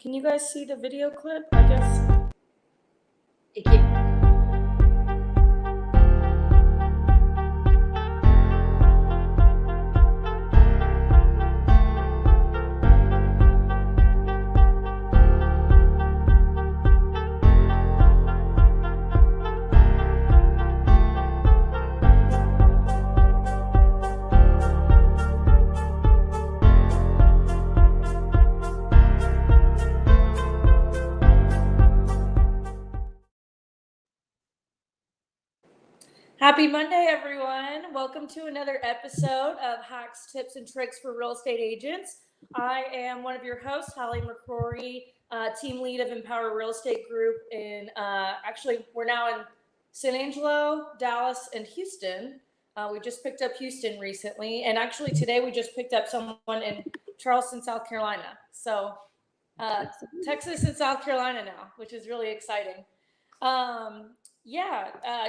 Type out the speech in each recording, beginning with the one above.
Can you guys see the video clip? I guess. Happy Monday, everyone. Welcome to another episode of Hacks, Tips, and Tricks for Real Estate Agents. I am one of your hosts, Holly McCrory, team lead of Empower Real Estate Group. Actually, we're now in San Angelo, Dallas, and Houston. We just picked up Houston recently. And actually, today we just picked up someone in Charleston, South Carolina. So Texas and South Carolina now, which is really exciting.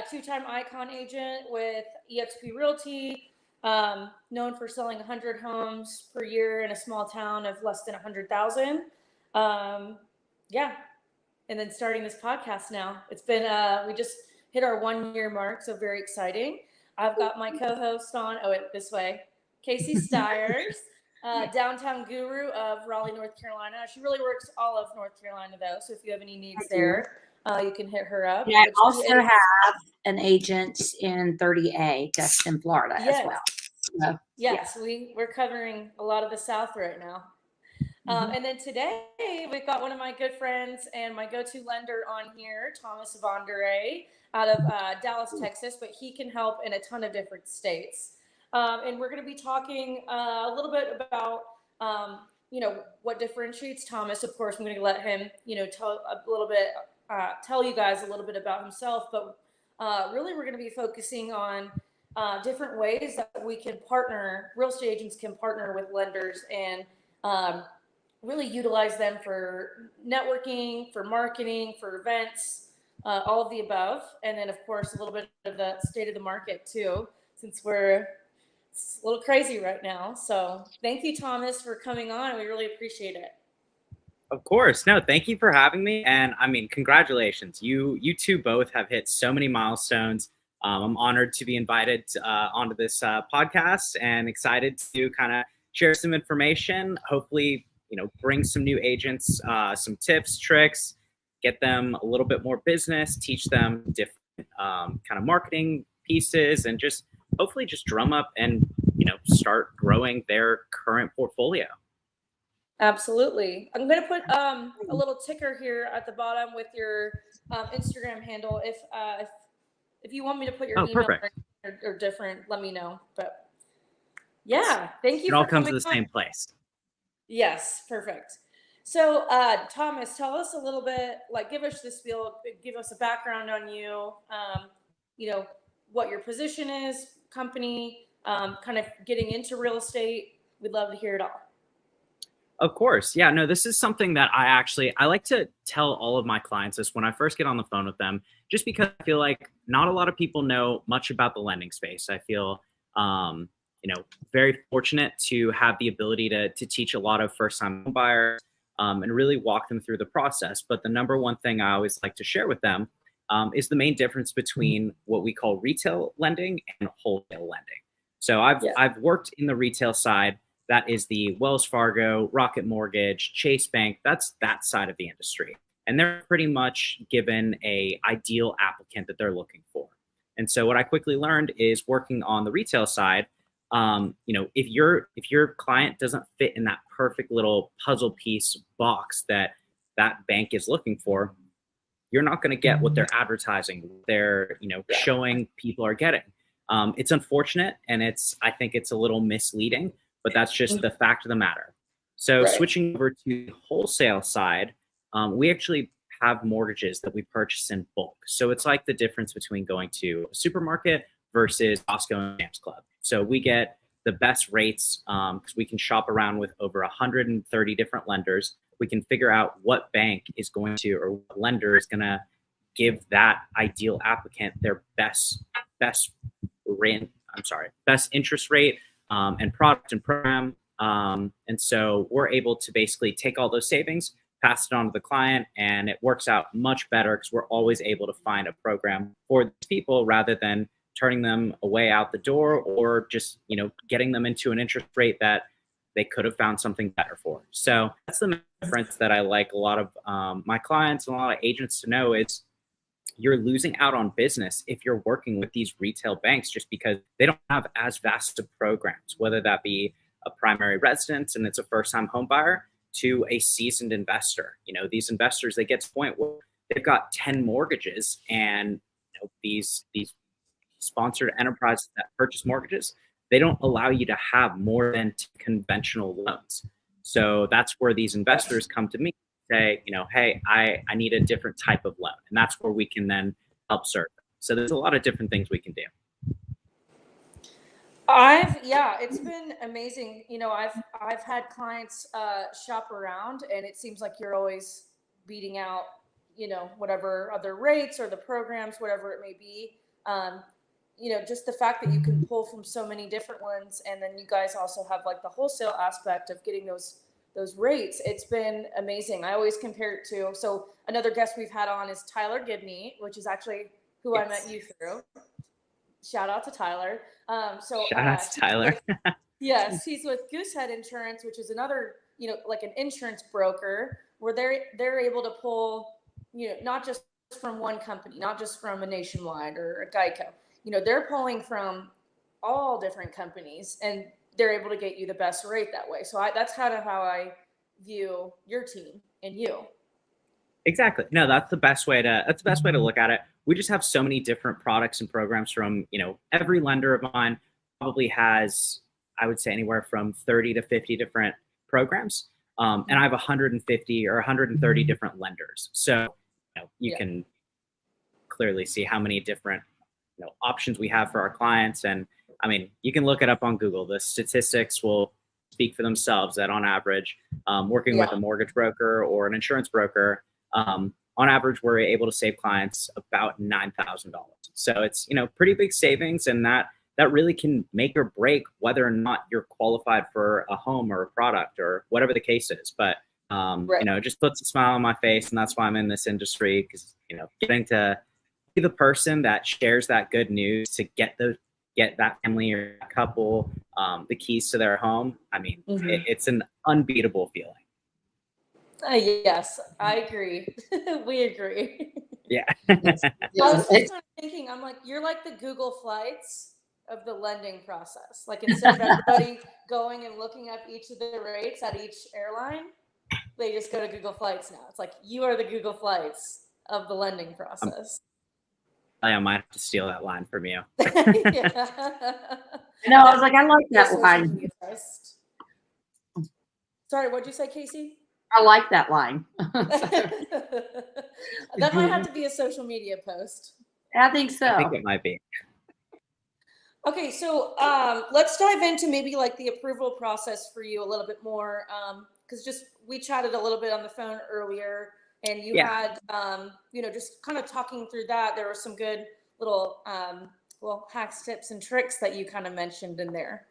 Two-time icon agent with eXp Realty, known for selling 100 homes per year in a small town of less than 100,000. And then starting this podcast now. It's been, we just hit our 1 year mark, so very exciting. I've got my co-host on, this way, Casey Stiers, downtown guru of Raleigh, North Carolina. She really works all of North Carolina, though, so if you have any needs there, you can hit her up. Yeah, I also have an agent in 30A, that's in Florida as well. So, we're covering a lot of the South right now. And then today we've got one of my good friends and my go-to lender on here, Thomas Von Der Ahe, out of Dallas, Texas, but he can help in a ton of different states. And we're going to be talking a little bit about, what differentiates Thomas. Of course, I'm going to let him, tell you guys a little bit about himself, but really we're going to be focusing on different ways that we can partner, real estate agents can partner with lenders and really utilize them for networking, for marketing, for events, all of the above. And then, of course, a little bit of the state of the market too, since it's a little crazy right now. So thank you, Thomas, for coming on. We really appreciate it. Of course. No, thank you for having me. And I mean, congratulations. You two both have hit so many milestones. I'm honored to be invited onto this podcast and excited to kind of share some information, hopefully, bring some new agents, some tips, tricks, get them a little bit more business, teach them different kind of marketing pieces, and just hopefully just drum up and, start growing their current portfolio. Absolutely. I'm going to put a little ticker here at the bottom with your Instagram handle. If you want me to put your email or different, let me know. But yeah, thank you. It all comes to the same place. Yes, perfect. So Thomas, tell us a little bit, give us the spiel, give us a background on you, what your position is, company, kind of getting into real estate. We'd love to hear it all. Of course. Yeah, no, this is something that I like to tell all of my clients this when I first get on the phone with them, just because I feel like not a lot of people know much about the lending space. I feel, very fortunate to have the ability to teach a lot of first-time home buyers and really walk them through the process. But the number one thing I always like to share with them is the main difference between what we call retail lending and wholesale lending. So I've worked in the retail side. That is the Wells Fargo, Rocket Mortgage, Chase Bank. That's that side of the industry. And they're pretty much given a ideal applicant that they're looking for. And so what I quickly learned is working on the retail side, if your client doesn't fit in that perfect little puzzle piece box that bank is looking for, you're not going to get what they're advertising, they're showing people are getting. It's unfortunate, and I think it's a little misleading, but that's just the fact of the matter. So switching over to the wholesale side, we actually have mortgages that we purchase in bulk. So it's like the difference between going to a supermarket versus Costco and Sam's Club. So we get the best rates because we can shop around with over 130 different lenders. We can figure out what bank is going to, or what lender is going to give that ideal applicant their best interest rate and product and program. And so we're able to basically take all those savings, pass it on to the client, and it works out much better because we're always able to find a program for these people rather than turning them away out the door or just, getting them into an interest rate that they could have found something better for. So that's the difference that I like a lot of my clients and a lot of agents to know is you're losing out on business if you're working with these retail banks just because they don't have as vast of programs, whether that be a primary residence and it's a first-time home buyer to a seasoned investor. These investors, they get to the point where they've got 10 mortgages, and these sponsored enterprises that purchase mortgages, they don't allow you to have more than conventional loans. So that's where these investors come to me and say, hey, I need a different type of loan. And that's where we can then help serve them. So there's a lot of different things we can do. It's been amazing. I've had clients shop around, and it seems like you're always beating out, whatever other rates or the programs, whatever it may be. Just the fact that you can pull from so many different ones, and then you guys also have like the wholesale aspect of getting those rates. It's been amazing. I always compare it to, so another guest we've had on is Tyler Gibney, which is actually who I met you through. Shout out to Tyler. Shout out to Tyler. Yes, he's with Goosehead Insurance, which is another, like an insurance broker where they're able to pull, not just from one company, not just from a Nationwide or a Geico. They're pulling from all different companies, and they're able to get you the best rate that way. So that's kind of how I view your team and you. Exactly. No, that's the best way to look at it. We just have so many different products and programs from, every lender of mine probably has, I would say, anywhere from 30 to 50 different programs. And I have 150 or 130 different lenders. So, you can clearly see how many different, options we have for our clients. And I mean, you can look it up on Google. The statistics will speak for themselves that on average, working with a mortgage broker or an insurance broker, on average, we're able to save clients about $9,000. So it's, pretty big savings, and that really can make or break whether or not you're qualified for a home or a product or whatever the case is. But, it just puts a smile on my face, and that's why I'm in this industry, because, getting to be the person that shares that good news to get that family or couple the keys to their home. I mean, it's an unbeatable feeling. Yes, I agree. We agree. Yeah. I was just kind of thinking, I'm like, you're like the Google Flights of the lending process. Like, instead of everybody going and looking up each of the rates at each airline, they just go to Google Flights now. It's like, you are the Google Flights of the lending process. I might have to steal that line from you. No, I was like, I like that line. Sorry, what'd you say, Casey? I like that line. That might have to be a social media post. I think so. I think it might be. Okay, so let's dive into maybe like the approval process for you a little bit more, because we chatted a little bit on the phone earlier, and you had just kind of talking through that. There were some good little hacks, tips, and tricks that you kind of mentioned in there.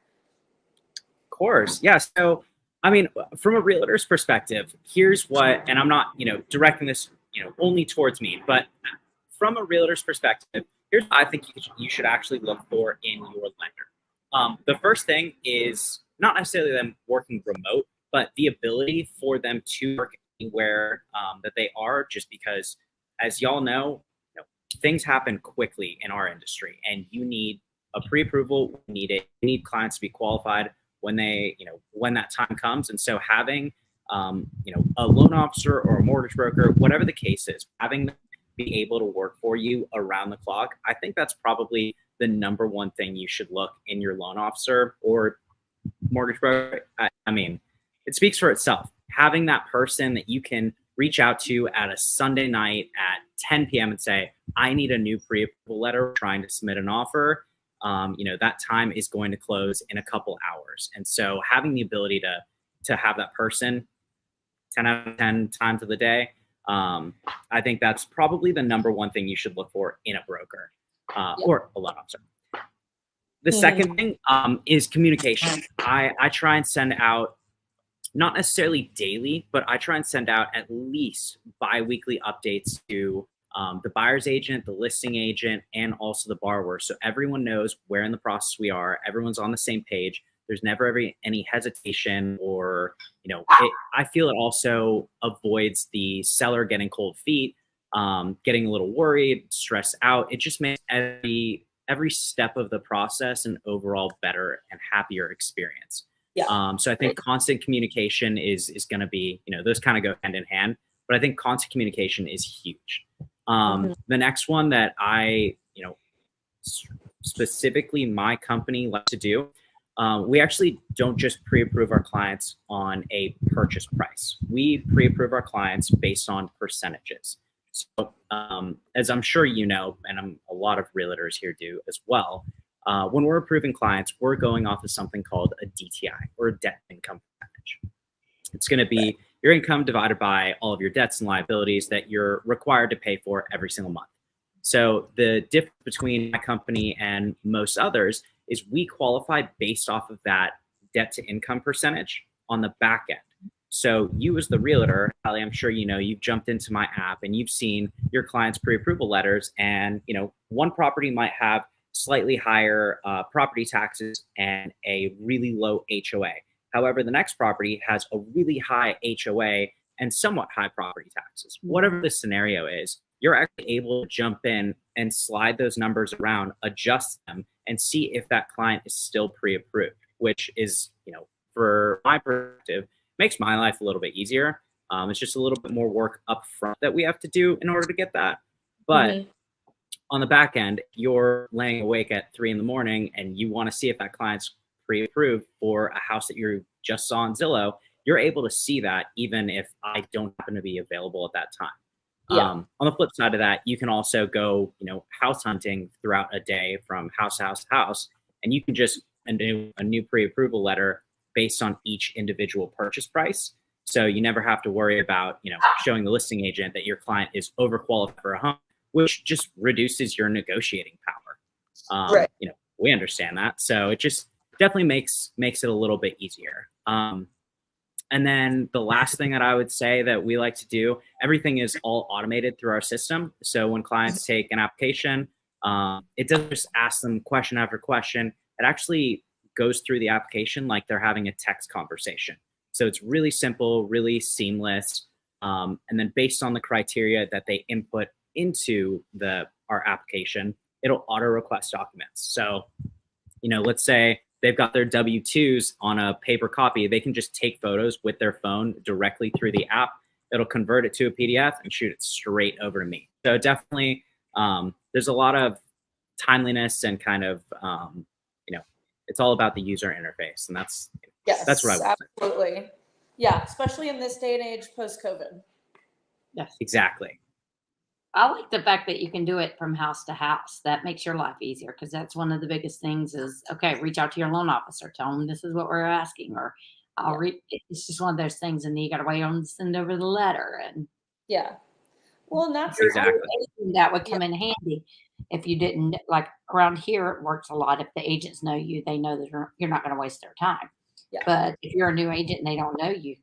Of course, yeah. So, I mean, from a realtor's perspective, here's what, and I'm not, directing this, only towards me, but from a realtor's perspective, here's what I think you should actually look for in your lender. The first thing is not necessarily them working remote, but the ability for them to work anywhere that they are, just because, as y'all know, things happen quickly in our industry, and you need a pre-approval. You need clients to be qualified when when that time comes. And so having, a loan officer or a mortgage broker, whatever the case is, having them be able to work for you around the clock, I think that's probably the number one thing you should look in your loan officer or mortgage broker. I mean, it speaks for itself. Having that person that you can reach out to at a Sunday night at 10 p.m. and say, I need a new pre-approval letter, trying to submit an offer. That time is going to close in a couple hours. And so having the ability to have that person 10 out of 10 times of the day, I think that's probably the number one thing you should look for in a broker or a loan officer. The second thing is communication. I try and send out not necessarily daily, but I try and send out at least bi-weekly updates to the buyer's agent, the listing agent, and also the borrower. So everyone knows where in the process we are. Everyone's on the same page. There's never any hesitation or, I feel it also avoids the seller getting cold feet, getting a little worried, stressed out. It just makes every step of the process an overall better and happier experience. Yeah. So I think constant communication is going to be, those kind of go hand in hand, but I think constant communication is huge. The next one that I, specifically my company like to do, we actually don't just pre-approve our clients on a purchase price. We pre-approve our clients based on percentages. So as I'm sure you know, and a lot of realtors here do as well, when we're approving clients, we're going off of something called a DTI, or a debt income percentage. It's going to be your income divided by all of your debts and liabilities that you're required to pay for every single month. So the difference between my company and most others is we qualify based off of that debt to income percentage on the back end. So you as the realtor, Ali, I'm sure you've jumped into my app and you've seen your clients' pre-approval letters, and one property might have slightly higher property taxes and a really low HOA. However, the next property has a really high HOA and somewhat high property taxes. Whatever the scenario is, you're actually able to jump in and slide those numbers around, adjust them, and see if that client is still pre-approved, which is, for my perspective, makes my life a little bit easier. It's just a little bit more work up front that we have to do in order to get that. But on the back end, you're laying awake at 3 a.m. and you want to see if that client's pre-approved for a house that you just saw on Zillow. You're able to see that even if I don't happen to be available at that time. On the flip side of that, you can also go, house hunting throughout a day from house to house to house, and you can just do a new pre-approval letter based on each individual purchase price. So you never have to worry about, showing the listing agent that your client is overqualified for a home, which just reduces your negotiating power. Right. We understand that. So it just definitely makes it a little bit easier. And then the last thing that I would say that we like to do, everything is all automated through our system. So when clients take an application, it doesn't just ask them question after question. It actually goes through the application like they're having a text conversation. So it's really simple, really seamless. And then based on the criteria that they input into our application, it'll auto request documents. So, let's say they've got their W-2s on a paper copy. They can just take photos with their phone directly through the app. It'll convert it to a PDF and shoot it straight over to me. So definitely, there's a lot of timeliness and kind of, it's all about the user interface. And that's what I would say. Absolutely. Yeah, especially in this day and age post-COVID. Yes. Exactly. I like the fact that you can do it from house to house. That makes your life easier, because that's one of the biggest things is, okay, reach out to your loan officer, tell them this is what we're asking, or it's just one of those things, and then you got to wait on to send over the letter. And well, and that's exactly that would come in handy if you didn't, like around here, it works a lot. If the agents know you, they know that you're not going to waste their time. Yeah. But if you're a new agent and they don't know you,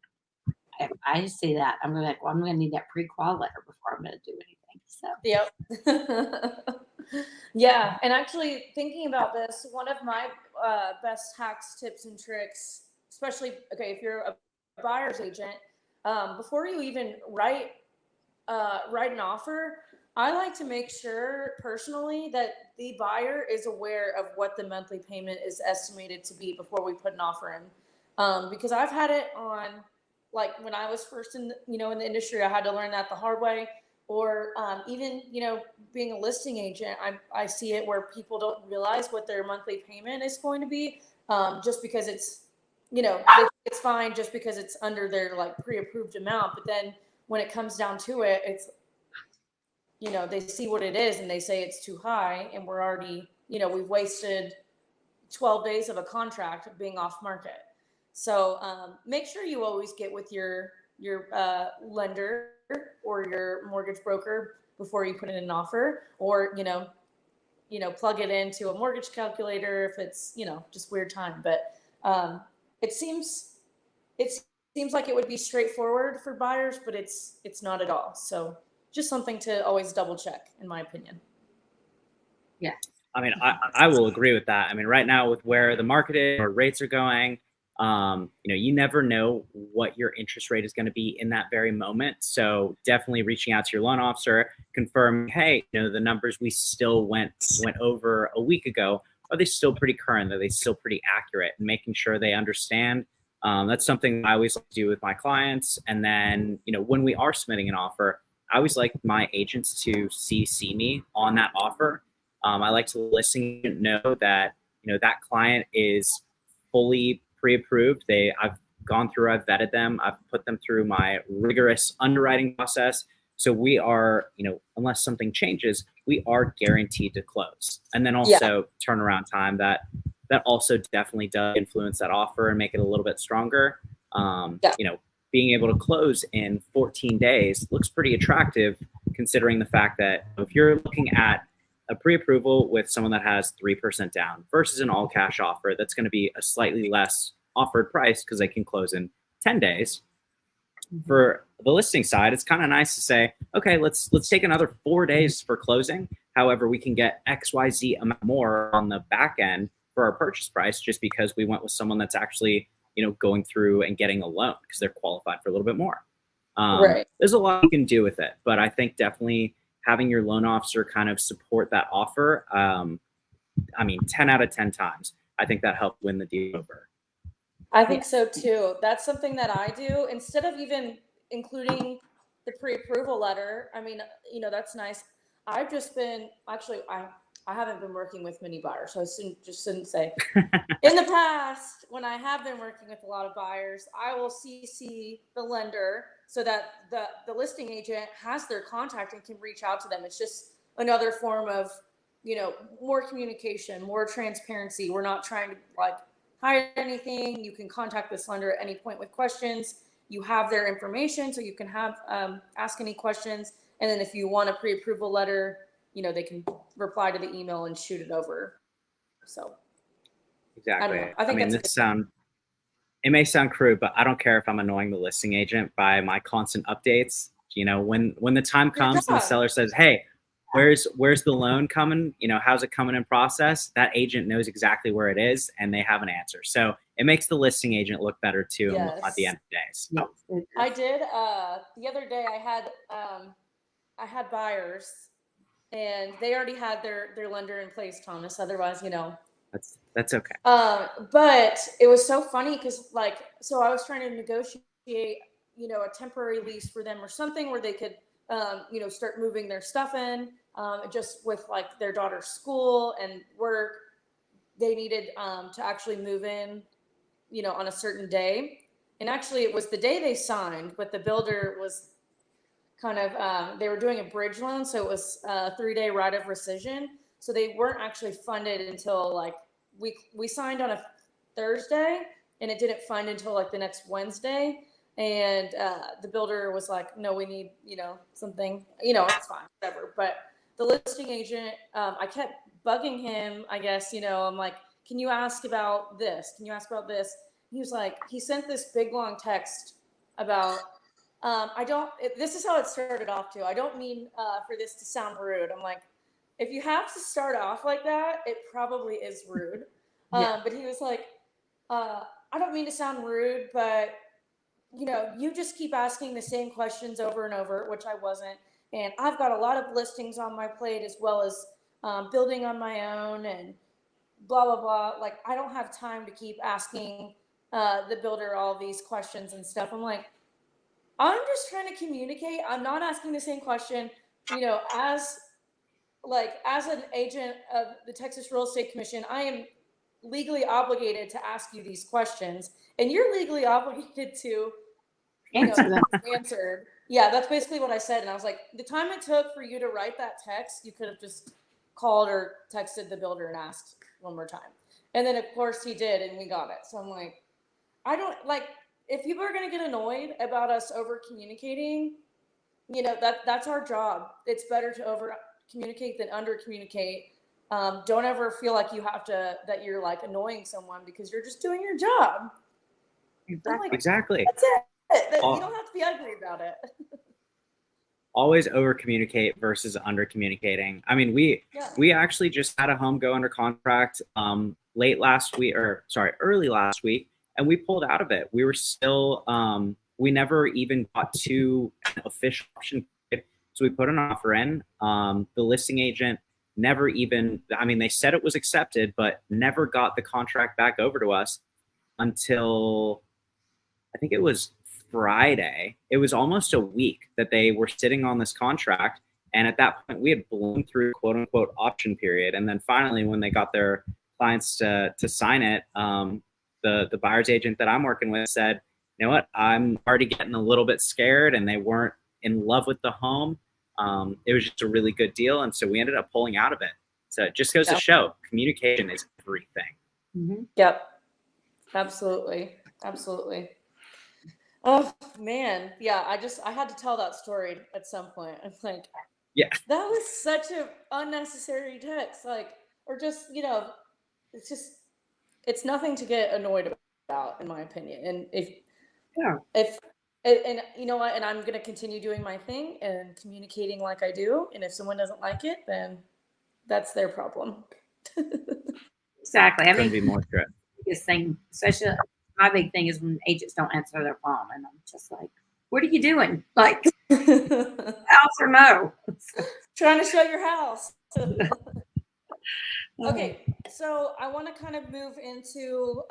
if I see that, I'm going to I'm going to need that pre-qual letter before I'm going to do anything. So. Yep. Yeah. And actually thinking about this, one of my best hacks, tips, and tricks, especially, if you're a buyer's agent, before you even write an offer, I like to make sure personally that the buyer is aware of what the monthly payment is estimated to be before we put an offer in. Because I've had it on, like when I was first in the industry, I had to learn that the hard way. Or even, being a listing agent, I see it where people don't realize what their monthly payment is going to be, just because it's, it's fine just because it's under their like pre-approved amount. But then when it comes down to it, it's, they see what it is and they say it's too high, and we're already, we've wasted 12 days of a contract being off market. So make sure you always get with your lender or your mortgage broker before you put in an offer, or plug it into a mortgage calculator if it's just weird time. But it seems seems like it would be straightforward for buyers, but it's not at all. So just something to always double check, in my opinion. Yeah. I mean, I will agree with that. I mean, right now with where the market is or rates are going, you never know what your interest rate is going to be in that very moment. So definitely reaching out to your loan officer, confirm, hey, the numbers we still went over a week ago, are they still pretty current? Are they still pretty accurate? And making sure they understand. That's something I always like to do with my clients. And then, when we are submitting an offer, I always like my agents to CC me on that offer. I like to listing know that that client is fully pre-approved. I've gone through, I've vetted them, I've put them through my rigorous underwriting process. So we are, unless something changes, we are guaranteed to close. And then also turnaround time that also definitely does influence that offer and make it a little bit stronger. Being able to close in 14 days looks pretty attractive, considering the fact that if you're looking at a pre-approval with someone that has 3% down versus an all cash offer that's going to be a slightly less offered price because they can close in 10 days. For the listing side, it's kind of nice to say, okay, let's take another 4 days for closing. However, we can get XYZ amount more on the back end for our purchase price just because we went with someone that's actually, going through and getting a loan because they're qualified for a little bit more. Right. There's a lot you can do with it, but I think definitely having your loan officer kind of support that offer, 10 out of 10 times, I think that helped win the deal over. I think so too. That's something that I do. Instead of even including the pre-approval letter, that's nice. I've just been, actually, I haven't been working with many buyers, so I shouldn't say. In the past, when I have been working with a lot of buyers, I will CC the lender so that the listing agent has their contact and can reach out to them. It's just another form of, more communication, more transparency. We're not trying to hide anything. You can contact this lender at any point with questions. You have their information, so you can have ask any questions. And then if you want a pre-approval letter, they can reply to the email and shoot it over. So exactly. I think it may sound crude, but I don't care if I'm annoying the listing agent by my constant updates. When the time comes and the seller says, hey, where's the loan coming? How's it coming in process? That agent knows exactly where it is and they have an answer. So it makes the listing agent look better too. Yes. At the end of the day. So. I did. The other day I had buyers and they already had their lender in place, Thomas. Otherwise, That's okay. But it was so funny because so I was trying to negotiate, a temporary lease for them or something where they could, start moving their stuff in, just with their daughter's school and work. They needed to actually move in, on a certain day. And actually it was the day they signed, but the builder was kind of, they were doing a bridge loan. So it was a 3-day right of rescission. So they weren't actually funded until we signed on a Thursday and it didn't fund until the next Wednesday. And the builder was like, no, we need, something, it's fine, whatever. But the listing agent, I kept bugging him, I guess, I'm like, can you ask about this? Can you ask about this? He was like, he sent this big long text about, this is how it started off too. I don't mean for this to sound rude. I'm like, if you have to start off like that, it probably is rude. But he was like, I don't mean to sound rude, but you just keep asking the same questions over and over, which I wasn't. And I've got a lot of listings on my plate as well as building on my own and blah, blah, blah. I don't have time to keep asking the builder all these questions and stuff. I'm like, I'm just trying to communicate. I'm not asking the same question, as an agent of the Texas Real Estate Commission, I am legally obligated to ask you these questions, and you're legally obligated to answer. Yeah, that's basically what I said. And I was like, the time it took for you to write that text, you could have just called or texted the builder and asked one more time. And then of course he did, and we got it. So I'm like, I don't if people are going to get annoyed about us over communicating, that's our job. It's better to over communicate than under communicate. Don't ever feel like you have to, that you're annoying someone because you're just doing your job. I'm like, Exactly. that's it. You All- don't have to be ugly about it. Always over communicate versus under communicating. I mean, we actually just had a home go under contract early last week, and we pulled out of it. We were still we never even got to an official option period, so we put an offer in. The listing agent never even, I mean, they said it was accepted, but never got the contract back over to us until I think it was Friday. It was almost a week that they were sitting on this contract. And at that point, we had blown through quote unquote option period. And then finally, when they got their clients to sign it, the buyer's agent that I'm working with said, you know what, I'm already getting a little bit scared, and they weren't in love with the home. It was just a really good deal. And so we ended up pulling out of it. So it just goes to show communication is everything. Mm-hmm. Yep. Absolutely. Absolutely. Oh man. Yeah. I had to tell that story at some point. I'm like, Yeah, that was such an unnecessary text. Like, or just, it's nothing to get annoyed about, in my opinion. And if and you know what, and I'm going to continue doing my thing and communicating like I do. And if someone doesn't like it, then that's their problem. Exactly. I couldn't mean, be more true. biggest thing, especially my big thing is when agents don't answer their phone, and I'm just like, what are you doing? Like, house or no? Trying to show your house. Okay, so I want to kind of move into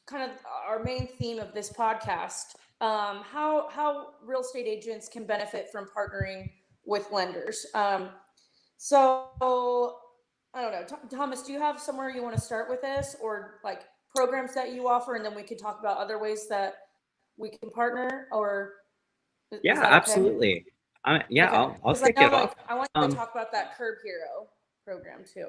kind of our main theme of this podcast. How real estate agents can benefit from partnering with lenders. So I don't know, Thomas, do you have somewhere you want to start with this, or like programs that you offer, and then we could talk about other ways that we can partner, or Yeah, is that okay? absolutely. Okay. I'll 'Cause kick it off. I want you to talk about that Curb Hero program too.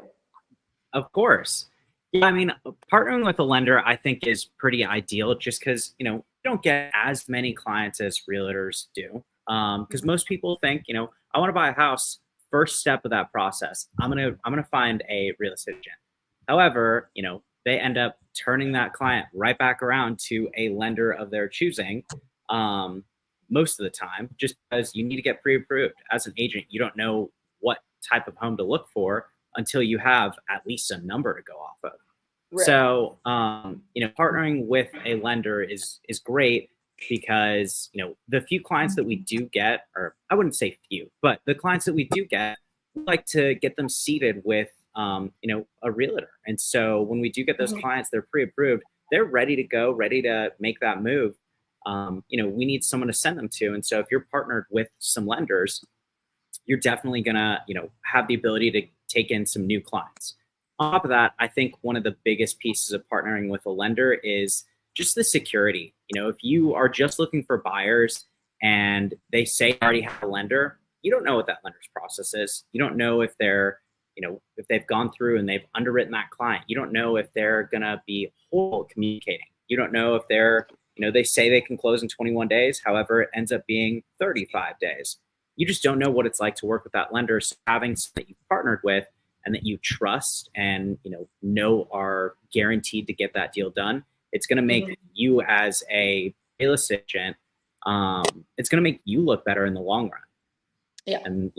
Of course. Yeah, I mean, partnering with a lender, I think, is pretty ideal just because, you don't get as many clients as realtors do. Because most people think, I want to buy a house. First step of that process, I'm gonna find a real estate agent. However, they end up turning that client right back around to a lender of their choosing. Most of the time, just because you need to get pre-approved. As an agent, you don't know what type of home to look for until you have at least a number to go off of. Right. So, partnering with a lender is great because, the few clients that we do get, or I wouldn't say few, but the clients that we do get, we like to get them seated with, a realtor. And so when we do get those clients, they're pre-approved, they're ready to go, ready to make that move. We need someone to send them to. And so if you're partnered with some lenders, you're definitely gonna, have the ability to take in some new clients. On top of that, I think one of the biggest pieces of partnering with a lender is just the security. If you are just looking for buyers and they say they already have a lender, you don't know what that lender's process is. You don't know if they're, if they've gone through and they've underwritten that client. You don't know if they're gonna be horrible communicating. You don't know if they're, they say they can close in 21 days. However, it ends up being 35 days. You just don't know what it's like to work with that lender. So having someone that you've partnered with and that you trust and know are guaranteed to get that deal done, it's going to make you as a real estate agent, it's going to make you look better in the long run. Yeah. And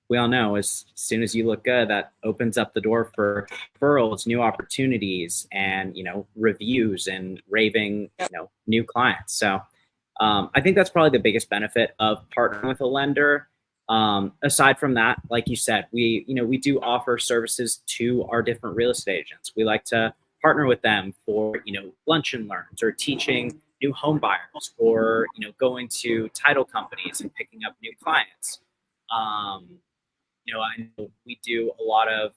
we all know as soon as you look good, that opens up the door for referrals, new opportunities, and reviews and raving new clients. So I think that's probably the biggest benefit of partnering with a lender. Aside from that, like you said, we do offer services to our different real estate agents. We like to partner with them for, lunch and learns, or teaching new home buyers, or, going to title companies and picking up new clients. I know we do a lot of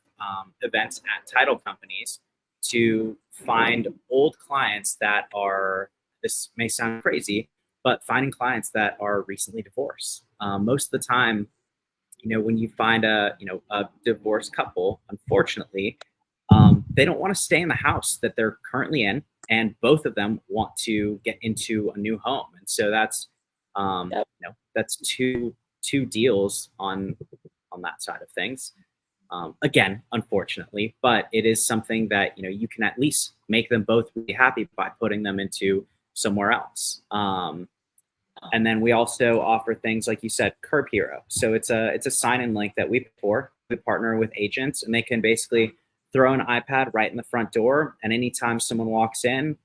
events at title companies to find old clients that are, this may sound crazy, but finding clients that are recently divorced. Most of the time, when you find a divorced couple, unfortunately, they don't want to stay in the house that they're currently in, and both of them want to get into a new home. And so that's, that's two deals on that side of things. Again, unfortunately, but it is something that, you can at least make them both really happy by putting them into somewhere else. And then we also offer things like you said, Curb Hero. So it's a sign-in link that we partner with agents, and they can basically throw an iPad right in the front door, and anytime someone walks in,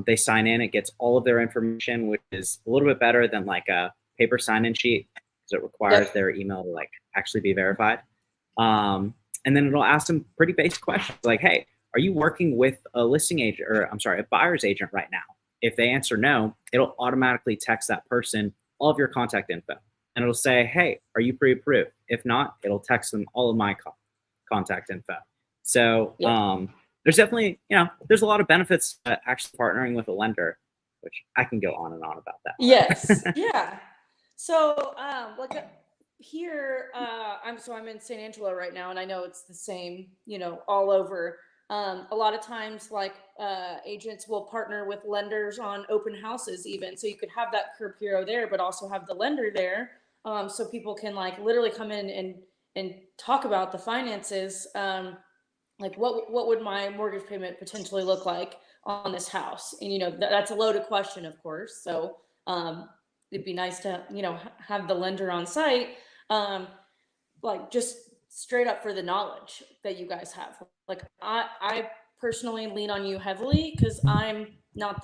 they sign in. It gets all of their information, which is a little bit better than like a paper sign-in sheet because it requires their email to like actually be verified. And then it'll ask them pretty basic questions like, hey, are you working with a listing agent, or I'm sorry, a buyer's agent right now? If they answer no, it'll automatically text that person all of your contact info. And it'll say, hey, are you pre-approved? If not, it'll text them all of my contact info. So there's definitely, there's a lot of benefits to actually partnering with a lender, which I can go on and on about that. Yes. Yeah. So like here, I'm in San Angelo right now, and I know it's the same, all over. A lot of times, like agents will partner with lenders on open houses even. So you could have that Curb Hero there, but also have the lender there. So people can like literally come in and talk about the finances. Like what would my mortgage payment potentially look like on this house? And, that's a loaded question, of course. So it'd be nice to, have the lender on site, like just straight up for the knowledge that you guys have. Like I personally lean on you heavily because I'm not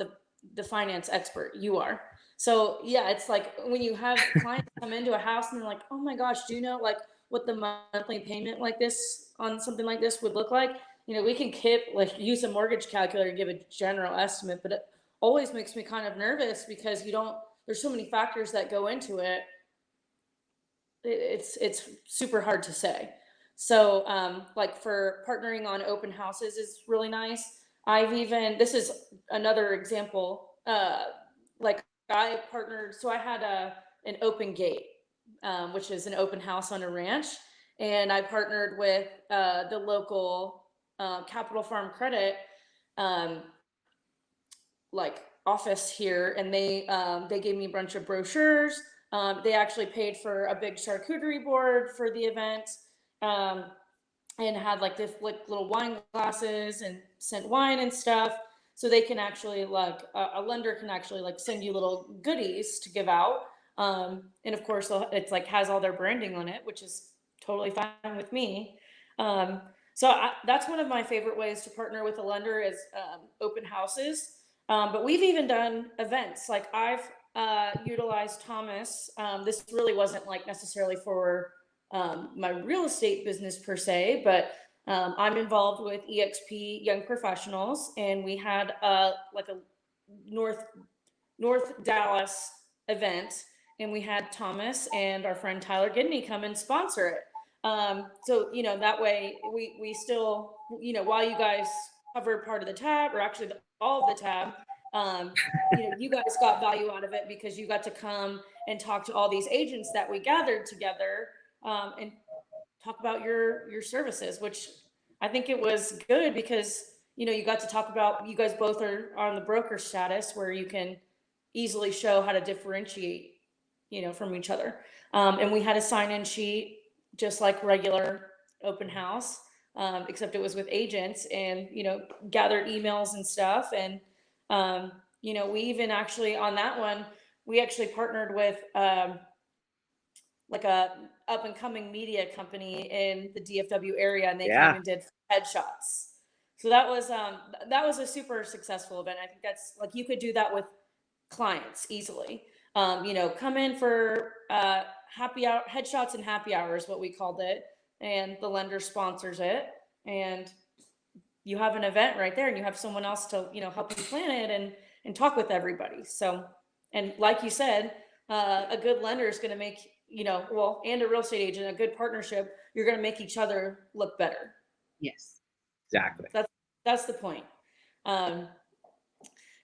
the finance expert. You are. So yeah, it's like when you have clients come into a house and they're like, oh my gosh, do you know like what the monthly payment like this on something like this would look like? We can use a mortgage calculator and give a general estimate, but it always makes me kind of nervous because there's so many factors that go into it. It's super hard to say. So like for partnering on open houses is really nice. This is another example, like I partnered, so I had an open gate, which is an open house on a ranch. And I partnered with the local Capital Farm Credit like office here, and they gave me a bunch of brochures. They actually paid for a big charcuterie board for the event, and had like this little wine glasses and sent wine and stuff. So they can actually a lender can actually like send you little goodies to give out. And of course it's like has all their branding on it, which is totally fine with me. So that's one of my favorite ways to partner with a lender is open houses. But we've even done events. Like I've utilized Thomas. This really wasn't like necessarily for my real estate business per se, but I'm involved with EXP Young Professionals, and we had like a North Dallas event, and we had Thomas and our friend Tyler Gidney come and sponsor it. So that way we still, while you guys covered part of the tab, or actually all of the tab, you guys got value out of it because you got to come and talk to all these agents that we gathered together, and talk about your services, which I think it was good because you got to talk about, you guys both are on the broker status where you can easily show how to differentiate from each other. And we had a sign-in sheet just like regular open house, except it was with agents, and gathered emails and stuff. And we even actually on that one, we actually partnered with like a up and coming media company in the DFW area, and they came and did headshots. So that was a super successful event. I think that's like, you could do that with clients easily. Come in for happy hour, headshots and happy hours, what we called it, and the lender sponsors it, and you have an event right there, and you have someone else to help you plan it and talk with everybody. So, and like you said, a good lender is going to make and a real estate agent, a good partnership, you're going to make each other look better. Yes, exactly. That's the point. Trying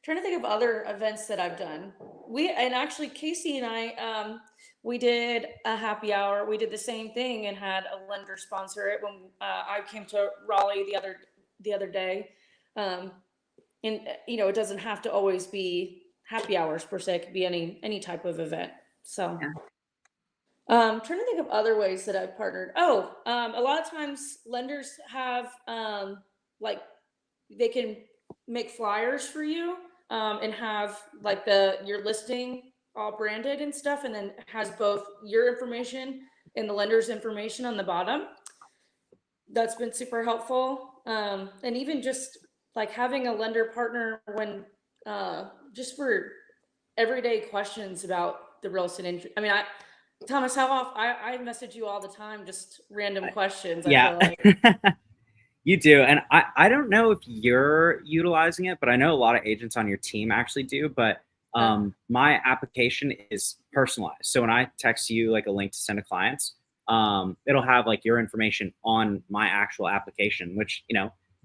to think of other events that I've done. And actually Casey and I, we did a happy hour. We did the same thing and had a lender sponsor it when I came to Raleigh the other day. And it doesn't have to always be happy hours per se. It could be any type of event. So Trying to think of other ways that I've partnered. A lot of times lenders have like they can make flyers for you and have like your listing all branded and stuff, and then has both your information and the lender's information on the bottom. That's been super helpful. And even just like having a lender partner when just for everyday questions about the real estate industry. I mean, Thomas, how often I message you all the time, just random questions. I Yeah. feel like. You do. And I don't know if you're utilizing it, but I know a lot of agents on your team actually do. But my application is personalized. So when I text you like a link to send to clients, it'll have like your information on my actual application, which,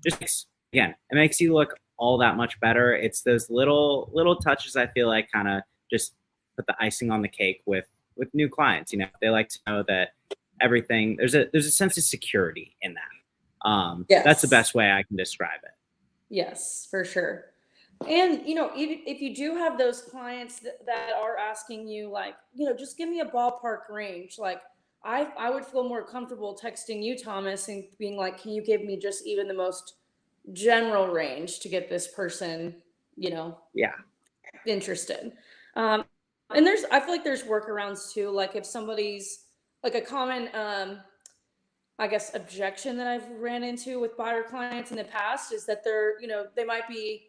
just again, it makes you look all that much better. It's those little touches I feel like kind of just put the icing on the cake with new clients. They like to know that everything, there's a sense of security in that. Yes. That's the best way I can describe it. Yes, for sure. And even if you do have those clients that are asking you, like, just give me a ballpark range. Like, I would feel more comfortable texting you, Thomas, and being like, can you give me just even the most general range to get this person, Yeah. interested. And I feel like there's workarounds too. Like if somebody's like a common, I guess, objection that I've ran into with buyer clients in the past is that they might be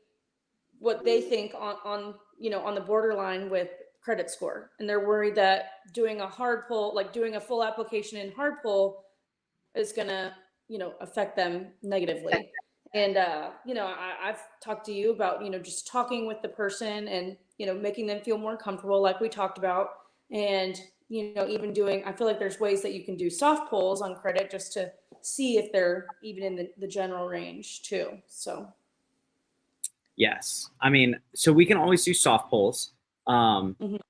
what they think on the borderline with credit score. And they're worried that doing a hard pull, like doing a full application in hard pull is going to, affect them negatively. And, I've talked to you about, just talking with the person and, making them feel more comfortable, like we talked about. And, even I feel like there's ways that you can do soft pulls on credit just to see if they're even in the general range too. So. Yes. I mean, so we can always do soft pulls.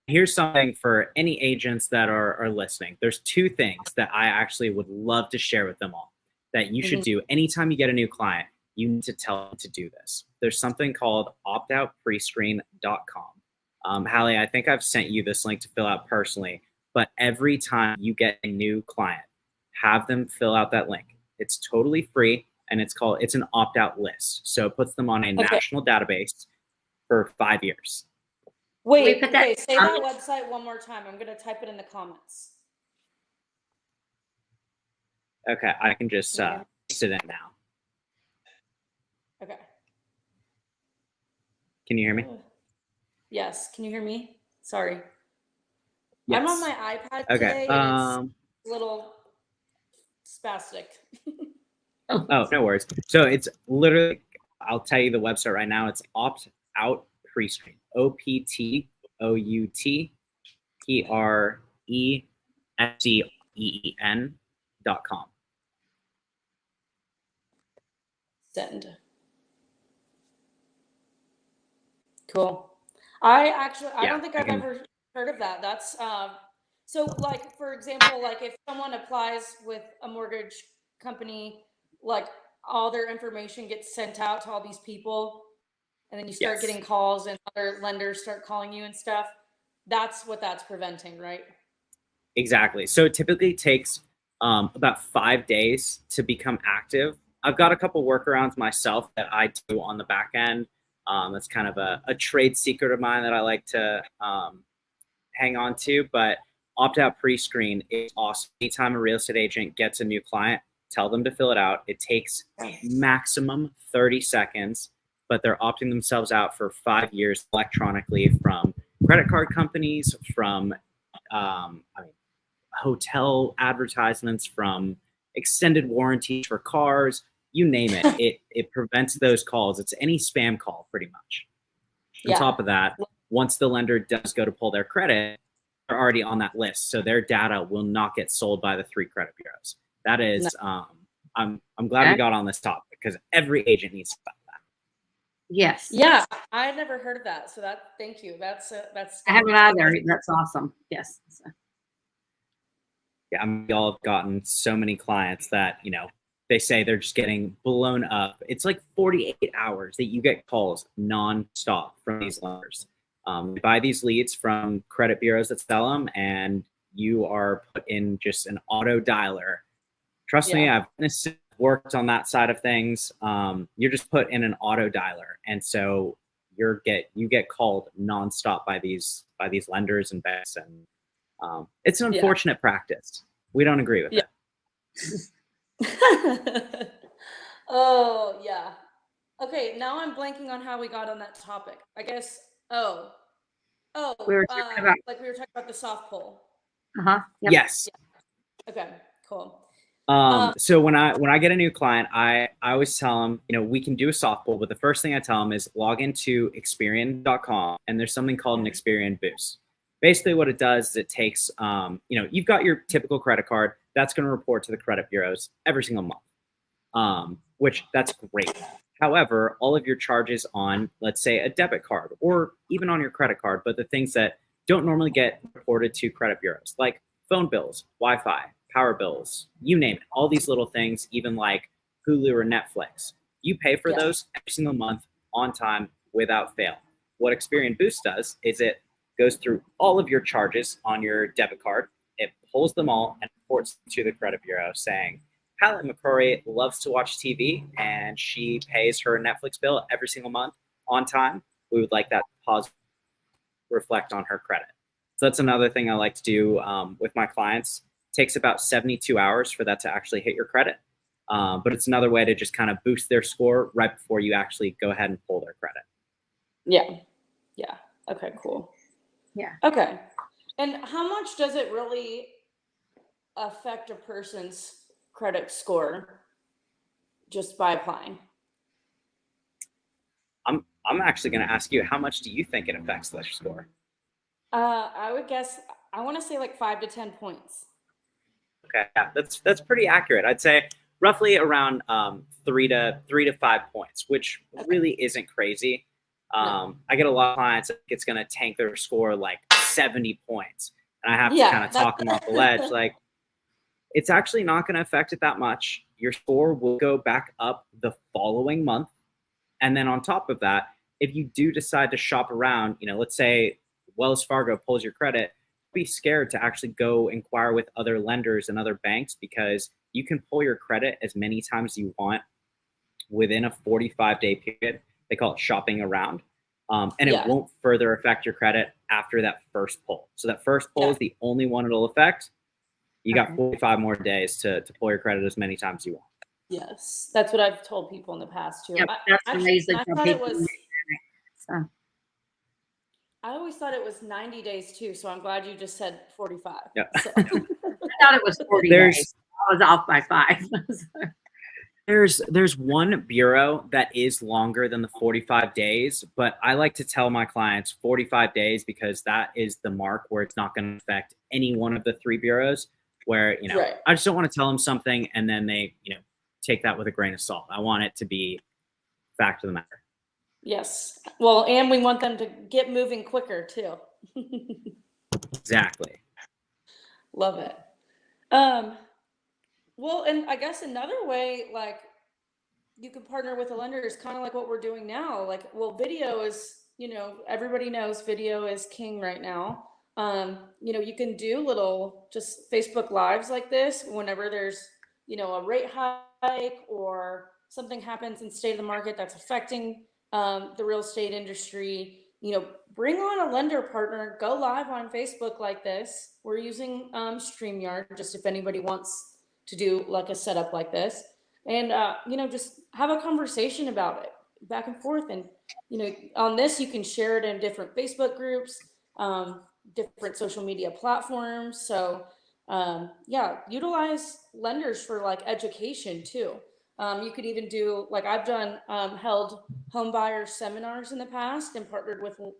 Here's something for any agents that are listening. There's two things that I actually would love to share with them all that you should do anytime you get a new client. You need to tell them to do this. There's something called optoutprescreen.com. Hallie, I think I've sent you this link to fill out personally, but every time you get a new client, have them fill out that link. It's totally free. And it's an opt-out list. So it puts them on a national database for 5 years. Wait, say that website one more time. I'm going to type it in the comments. Okay, I can just paste it in now. Okay. Can you hear me? Yes. Can you hear me? Sorry. Yes. I'm on my iPad today and it's a little spastic. Oh, no worries. So it's literally, I'll tell you the website right now. It's Opt Out Prescreen. OPTOUTPRESCREEN.com. Send. Cool. I don't think I've ever heard of that. That's so like, for example, like if someone applies with a mortgage company, like all their information gets sent out to all these people and then you start getting calls and other lenders start calling you and stuff. That's what that's preventing, right? Exactly. So it typically takes about 5 days to become active. I've got a couple workarounds myself that I do on the back end. That's kind of a trade secret of mine that I like to hang on to. But opt-out pre-screen is awesome. Anytime a real estate agent gets a new client, tell them to fill it out. It takes maximum 30 seconds, but they're opting themselves out for 5 years electronically from credit card companies, from hotel advertisements, from extended warranties for cars, you name it. It prevents those calls. It's any spam call pretty much. On top of that, once the lender does go to pull their credit, they're already on that list. So their data will not get sold by the 3 credit bureaus. That is, I'm glad we got on this topic because every agent needs to know that. Yes. Yeah. I had never heard of that. So thank you. That's I haven't either. That's awesome. Yes. Yeah, we all have gotten so many clients that, they say they're just getting blown up. It's like 48 hours that you get calls nonstop from these lenders. They buy these leads from credit bureaus that sell them, and you are put in just an auto dialer. Trust me, I've worked on that side of things. You're just put in an auto dialer, and so you get called nonstop by these lenders and banks, and it's an unfortunate practice. We don't agree with it. Oh yeah. Okay, now I'm blanking on how we got on that topic. I guess. We were talking about, like we were talking about the soft pull. Yep. Yes. Yeah. Okay. Cool. So when I get a new client, I always tell them, we can do a soft pull, but the first thing I tell them is log into Experian.com, and there's something called an Experian Boost. Basically what it does is it takes, you've got your typical credit card that's going to report to the credit bureaus every single month, which that's great. However, all of your charges on, let's say, a debit card or even on your credit card, but the things that don't normally get reported to credit bureaus, like phone bills, Wi-Fi, power bills, you name it, all these little things, even like Hulu or Netflix, you pay for those every single month on time without fail. What Experian Boost does is it goes through all of your charges on your debit card, it pulls them all and reports to the credit bureau saying, Palette McCrory loves to watch TV and she pays her Netflix bill every single month on time. We would like that pause reflect on her credit. So that's another thing I like to do with my clients. It takes about 72 hours for that to actually hit your credit. But it's another way to just kind of boost their score right before you actually go ahead and pull their credit. Yeah. Yeah. Okay, cool. Yeah. Okay. And how much does it really affect a person's credit score just by applying? I'm actually going to ask you, how much do you think it affects their score? I would guess, I want to say like 5 to 10 points. Okay, yeah, that's pretty accurate. I'd say roughly around 3 to 5 points, which really isn't crazy. I get a lot of clients that it's going to tank their score like 70 points, and I have to kind of talk them off the ledge. Like, it's actually not going to affect it that much. Your score will go back up the following month, and then on top of that, if you do decide to shop around, let's say Wells Fargo pulls your credit, be scared to actually go inquire with other lenders and other banks, because you can pull your credit as many times as you want within a 45-day period. They call it shopping around. And it won't further affect your credit after that first pull. So that first pull is the only one it'll affect. You got 45 more days to pull your credit as many times as you want. Yes, that's what I've told people in the past too. Yep, that's amazing. I thought it was. I always thought it was 90 days too, so I'm glad you just said 45. Yeah. So. I thought it was 40 days. I was off by 5. There's one bureau that is longer than the 45 days, but I like to tell my clients 45 days because that is the mark where it's not going to affect any one of the 3 bureaus, where, I just don't want to tell them something and then they, take that with a grain of salt. I want it to be fact of the matter. Yes. Well, and we want them to get moving quicker too. Exactly. Love it. Well, and I guess another way, like, you could partner with a lender is kind of like what we're doing now. Like, well, video is, everybody knows video is king right now. You can do little just Facebook lives like this whenever there's, a rate hike or something happens in state of the market that's affecting the real estate industry. Bring on a lender partner, go live on Facebook like this. We're using StreamYard, just if anybody wants to do like a setup like this, and just have a conversation about it back and forth. And on this, you can share it in different Facebook groups, different social media platforms. So utilize lenders for like education too. You could even do, like, I've done held home buyer seminars in the past and partnered with a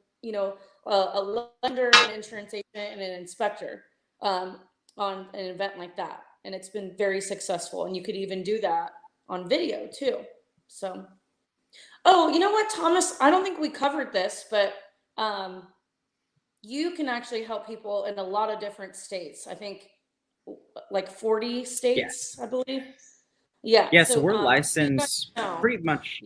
lender, an insurance agent, and an inspector on an event like that, and it's been very successful. And you could even do that on video too. So, you know what, Thomas, I don't think we covered this, but you can actually help people in a lot of different states. I think like 40 states, I believe. Yeah. So we're licensed pretty much.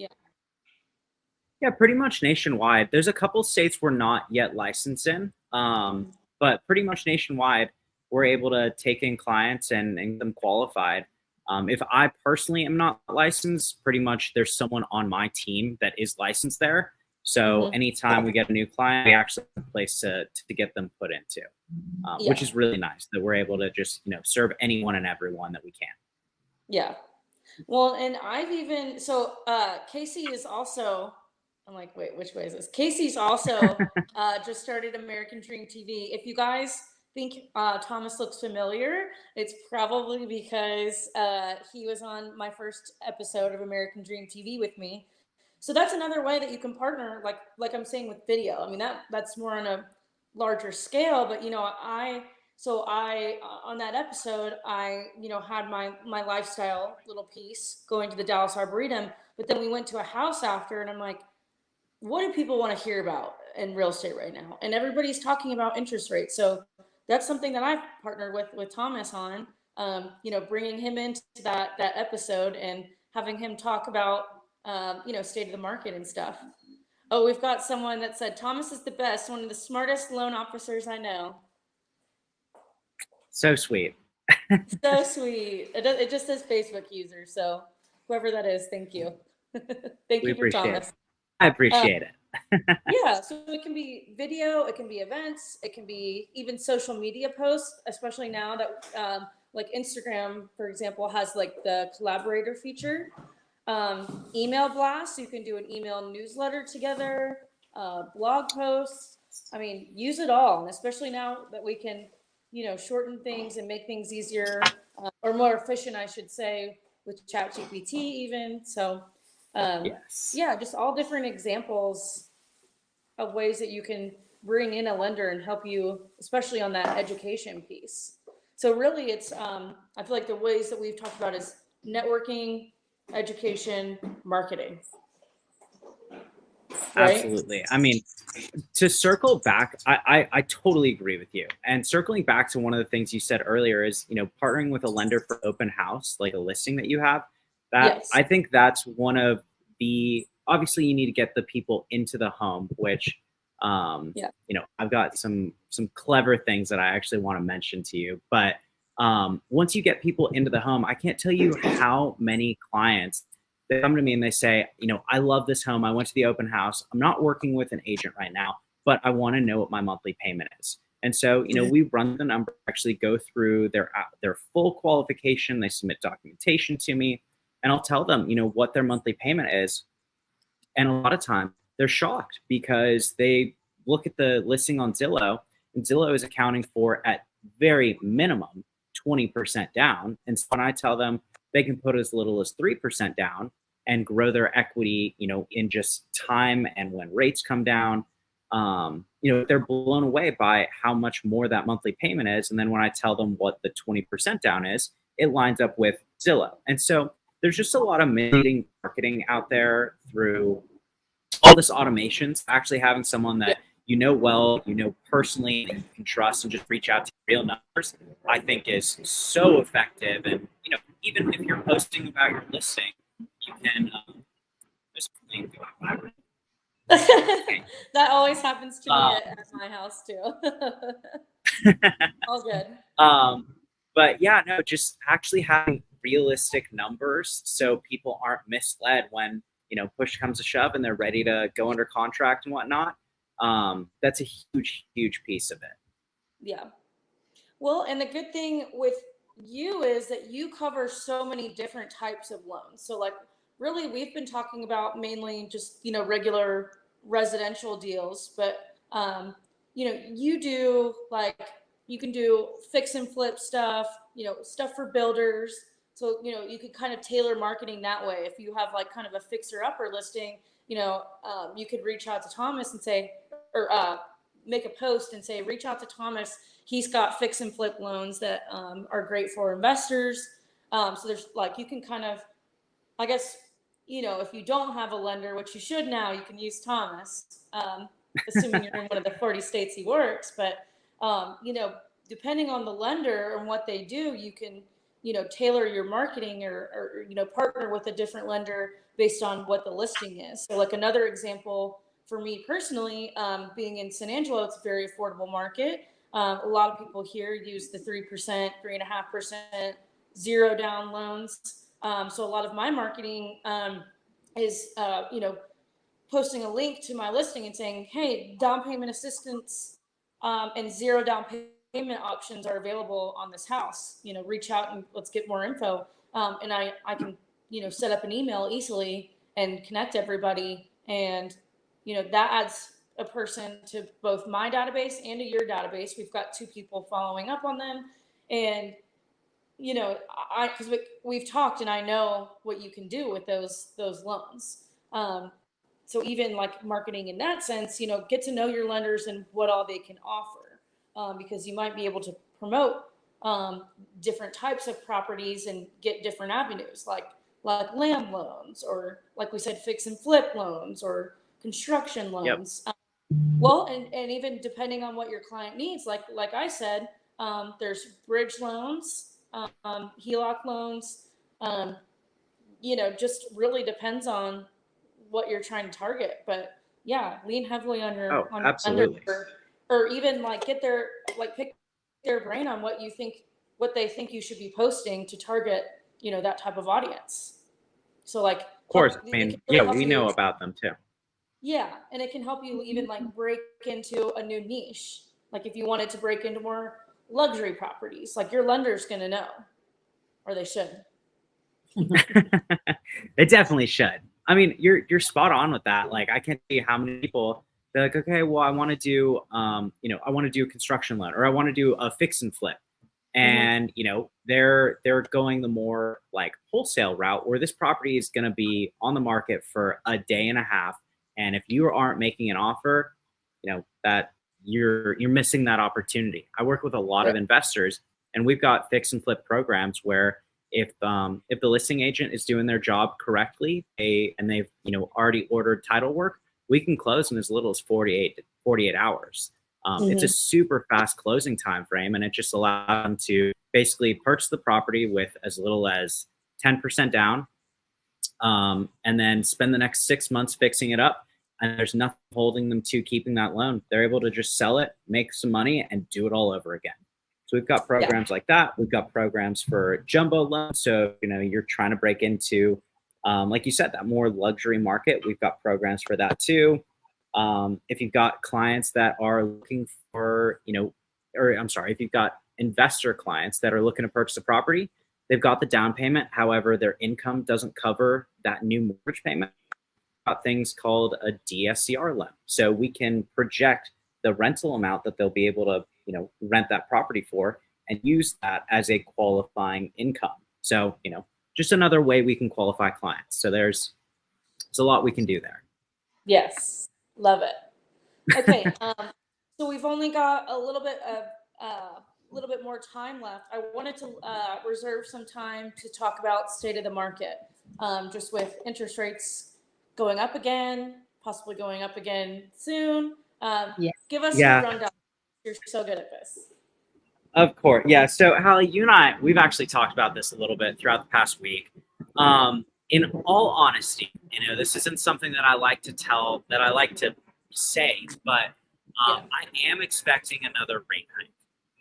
Yeah, pretty much nationwide. There's a couple states we're not yet licensed in, but pretty much nationwide, we're able to take in clients and get them qualified. If I personally am not licensed, pretty much there's someone on my team that is licensed there. So anytime we get a new client, we actually have a place to get them put into, which is really nice that we're able to just, serve anyone and everyone that we can. Yeah. Well, and I've even, so Casey is also, I'm like, wait, which way is this? Casey's also just started American Dream TV. If you guys think Thomas looks familiar, it's probably because he was on my first episode of American Dream TV with me. So that's another way that you can partner, like I'm saying with video. I mean, that's more on a larger scale, but I on that episode, I had my lifestyle little piece going to the Dallas Arboretum, but then we went to a house after, and I'm like, what do people want to hear about in real estate right now? And everybody's talking about interest rates. So that's something that I've partnered with Thomas on, bringing him into that episode and having him talk about, state of the market and stuff. Oh, we've got someone that said, Thomas is the best, one of the smartest loan officers I know. So sweet. So sweet. It just says Facebook user. So whoever that is, thank you. Thank you for Thomas. I appreciate it. Yeah, so it can be video, it can be events, it can be even social media posts, especially now that like Instagram, for example, has like the collaborator feature. Email blasts, you can do an email newsletter together, blog posts. I mean, use it all, and especially now that we can, shorten things and make things easier or more efficient, I should say, with ChatGPT even. So, yeah, just all different examples of ways that you can bring in a lender and help you, especially on that education piece. So really it's, I feel like the ways that we've talked about is networking, education, marketing. Right? Absolutely. I mean, to circle back, I totally agree with you. And circling back to one of the things you said earlier is, partnering with a lender for open house, like a listing that you have, I think that's one of the, obviously you need to get the people into the home, which, I've got some clever things that I actually want to mention to you. But once you get people into the home, I can't tell you how many clients they come to me and they say, I love this home. I went to the open house. I'm not working with an agent right now, but I want to know what my monthly payment is. And so, we run the number, actually go through their full qualification. They submit documentation to me, and I'll tell them, what their monthly payment is. And a lot of time they're shocked because they look at the listing on Zillow, and Zillow is accounting for at very minimum 20% down. And so when I tell them they can put as little as 3% down and grow their equity, in just time and when rates come down, they're blown away by how much more that monthly payment is. And then when I tell them what the 20% down is, it lines up with Zillow. And so there's just a lot of misleading marketing out there through all this automations. Actually having someone that personally, that you can trust and just reach out to real numbers, I think is so effective. And, even if you're posting about your listing, you can that always happens to me at my house too. All good. But yeah, no, just actually having realistic numbers so people aren't misled when, push comes to shove and they're ready to go under contract and whatnot. That's a huge, huge piece of it. Yeah. Well, and the good thing with you is that you cover so many different types of loans. So like really we've been talking about mainly just, regular residential deals, but you do you can do fix and flip stuff, stuff for builders. So, you could kind of tailor marketing that way. If you have like kind of a fixer upper listing, you could reach out to Thomas and say, or make a post and say, reach out to Thomas. He's got fix and flip loans that are great for investors. So there's you can kind of, I guess, if you don't have a lender, which you should now, you can use Thomas, assuming you're in one of the 40 states he works. But, depending on the lender and what they do, you can, tailor your marketing or partner with a different lender based on what the listing is. So like another example for me personally, being in San Angelo, it's a very affordable market. A lot of people here use the 3%, 3.5%, zero down loans. So a lot of my marketing is, posting a link to my listing and saying, hey, down payment assistance and zero down payment options are available on this house. Reach out and let's get more info. And I can, set up an email easily and connect everybody. And, that adds a person to both my database and to your database. We've got 2 people following up on them. And, because we've talked and I know what you can do with those loans. So even like marketing in that sense, get to know your lenders and what all they can offer, because you might be able to promote different types of properties and get different avenues like land loans, or like we said, fix and flip loans, or construction loans. Yep. Well, and even depending on what your client needs, like I said, there's bridge loans, HELOC loans, just really depends on what you're trying to target. But yeah, lean heavily on your absolutely. or even pick their brain on what they think you should be posting to target, that type of audience. So of course, we know about them too. Yeah, and it can help you even break into a new niche. Like if you wanted to break into more luxury properties, like your lender's going to know, or they should. They definitely should. I mean, you're spot on with that. Like, I can't tell you how many people, they're like, okay, well, I want to do, I want to do a construction loan, or I want to do a fix and flip. And, they're going the more wholesale route, where this property is going to be on the market for a day and a half. And if you aren't making an offer, that you're missing that opportunity. I work with a lot of investors, and we've got fix and flip programs where if the listing agent is doing their job correctly, they've already ordered title work, we can close in as little as 48 hours. It's a super fast closing time frame, and it just allows them to basically purchase the property with as little as 10% down, and then spend the next 6 months fixing it up. And there's nothing holding them to keeping that loan. They're able to just sell it, make some money, and do it all over again. So we've got programs like that. We've got programs for jumbo loans. So, you're trying to break into, like you said, that more luxury market. We've got programs for that too. If you've got clients that are looking for, if you've got investor clients that are looking to purchase a property, they've got the down payment. However, their income doesn't cover that new mortgage payment. Got things called a DSCR loan. So we can project the rental amount that they'll be able to, rent that property for, and use that as a qualifying income. So, just another way we can qualify clients. So there's a lot we can do there. Yes. Love it. Okay. So we've only got a little bit more time left. I wanted to reserve some time to talk about state of the market, just with interest rates going up again, possibly going up again soon. Give us your rundown. You're so good at this. Of course. Yeah. So Hallie, you and I, we've actually talked about this a little bit throughout the past week. In all honesty, this isn't something that I like to say, but I am expecting another rate hike,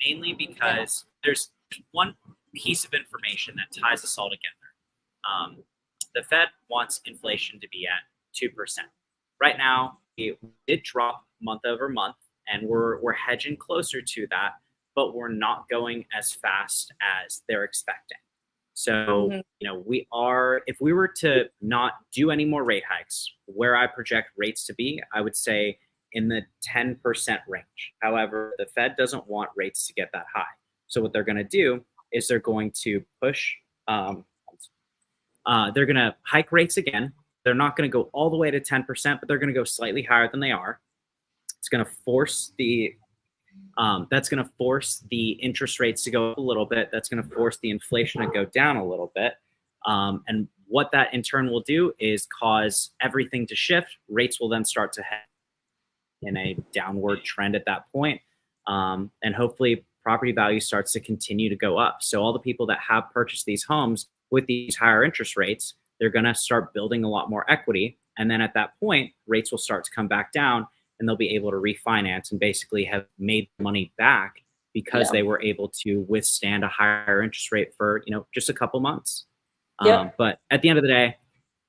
mainly because there's one piece of information that ties us all together. The Fed wants inflation to be at 2%. Right now, it did drop month over month, and we're hedging closer to that, but we're not going as fast as they're expecting. So, if we were to not do any more rate hikes, where I project rates to be, I would say in the 10% range. However, the Fed doesn't want rates to get that high. So what they're going to do is they're going to push, they're going to hike rates again. They're not going to go all the way to 10%, but they're going to go slightly higher than they are. It's going to force that's going to force the interest rates to go up a little bit. That's going to force the inflation to go down a little bit. And what that in turn will do is cause everything to shift. Rates will then start to head in a downward trend at that point. And hopefully property value starts to continue to go up. So all the people that have purchased these homes with these higher interest rates, they're going to start building a lot more equity. And then at that point, rates will start to come back down, and they'll be able to refinance and basically have made money back because Yeah. they were able to withstand a higher interest rate for, just a couple months. Yep. But at the end of the day,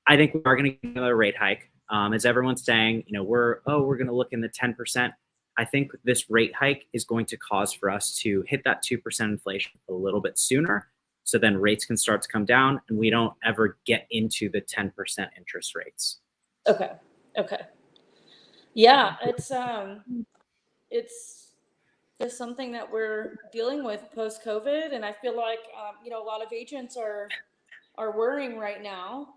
I think we are going to get another rate hike. As everyone's saying, we're going to look in the 10%. I think this rate hike is going to cause for us to hit that 2% inflation a little bit sooner. So then rates can start to come down and we don't ever get into the 10% interest rates. Okay. Yeah, it's just something that we're dealing with post-COVID, and I feel like a lot of agents are worrying right now.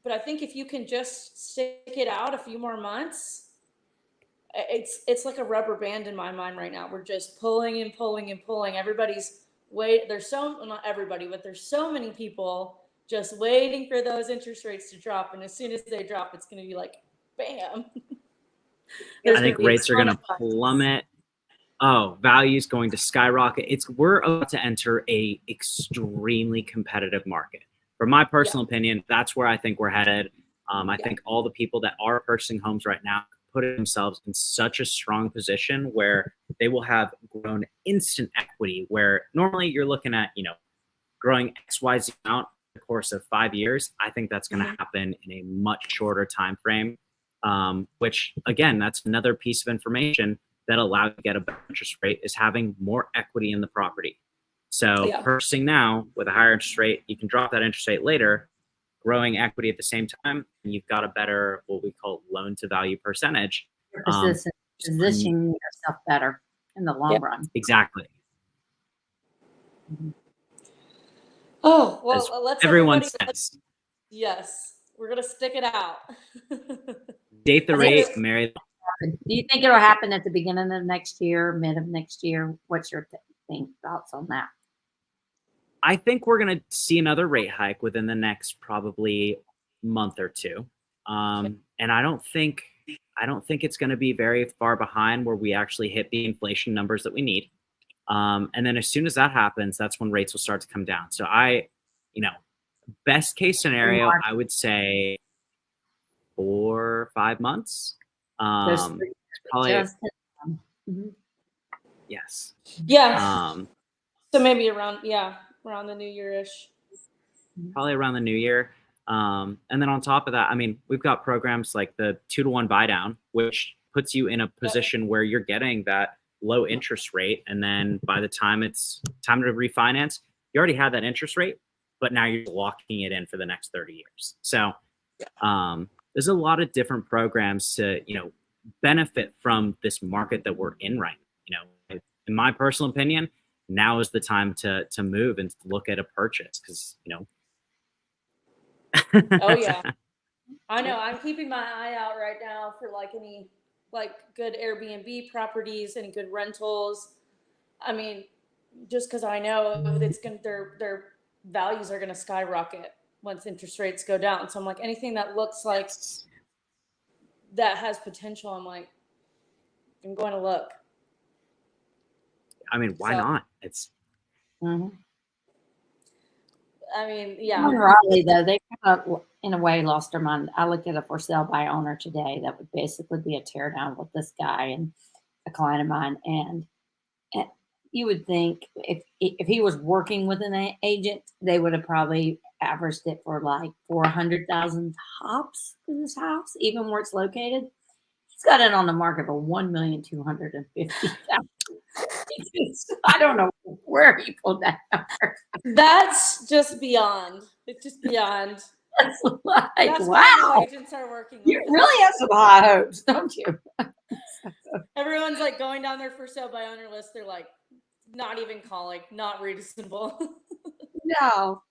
But I think if you can just stick it out a few more months, it's like a rubber band in my mind right now. We're just pulling and pulling and pulling. Everybody's not everybody, but there's so many people just waiting for those interest rates to drop, and as soon as they drop, it's going to be like, bam. I think rates are going to plummet. Oh, value's going to skyrocket. We're about to enter a extremely competitive market. From my personal opinion, that's where I think we're headed. I think all the people that are purchasing homes right now put themselves in such a strong position where they will have grown instant equity, where normally you're looking at, growing XYZ amount in the course of 5 years. I think that's going to happen in a much shorter time frame, which, again, that's another piece of information that allows you to get a better interest rate is having more equity in the property. So purchasing now with a higher interest rate, you can drop that interest rate later, growing equity at the same time, and you've got a better, what we call loan to value percentage. Positioning yourself better in the long run. Exactly. Oh, well, let's everyone says. Yes, we're going to stick it out. Date the rate, marry the. Do you think it'll happen at the beginning of next year, mid of next year? What's your thoughts on that? I think we're going to see another rate hike within the next probably month or two. And I don't think it's going to be very far behind where we actually hit the inflation numbers that we need. And then as soon as that happens, that's when rates will start to come down. So best case scenario, I would say 4 or 5 months. Probably. Yes. Yeah. So maybe around the new year-ish. Probably around the new year. And then on top of that, we've got programs like the 2-to-1 buy down, which puts you in a position where you're getting that low interest rate. And then by the time it's time to refinance, you already have that interest rate, but now you're locking it in for the next 30 years. So there's a lot of different programs to, benefit from this market that we're in right now. In my personal opinion, now is the time to move and look at a purchase because, Oh yeah, I know. I'm keeping my eye out right now for any good Airbnb properties, any good rentals. Just because I know their values are gonna skyrocket once interest rates go down. So I'm like, anything that looks like that has potential, I'm going to look. Why not? It's. Raleigh, though, they kind of, in a way, lost their mind. I looked at a for sale by owner today that would basically be a tear down with this guy and a client of mine. And you would think if he was working with an agent, they would have probably averaged it for like 400,000 tops in this house, even where it's located. He's got it on the market for $1,250,000. I don't know where he pulled that number. That's just beyond. It's just beyond. That's wow. Why agents are working. You really have some high hopes, don't you? Everyone's going down their for sale by owner list. They're not even calling, not reasonable. No.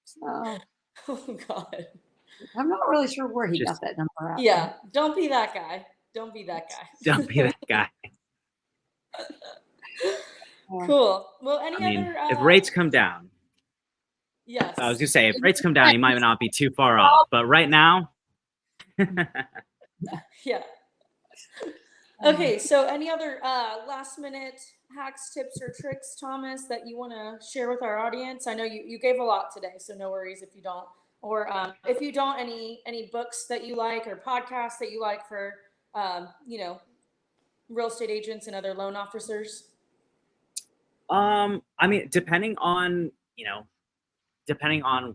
So, oh God. I'm not really sure where he got that number out. Yeah, don't be that guy. Don't be that guy. Cool. Well, if rates come down. Yes. I was gonna say if rates come down, you might not be too far off. But right now. Yeah. Okay. So, any other last-minute hacks, tips, or tricks, Thomas, that you want to share with our audience? I know you gave a lot today, so no worries if you don't. Or if you don't, any books that you like or podcasts that you like for real estate agents and other loan officers? I mean, depending on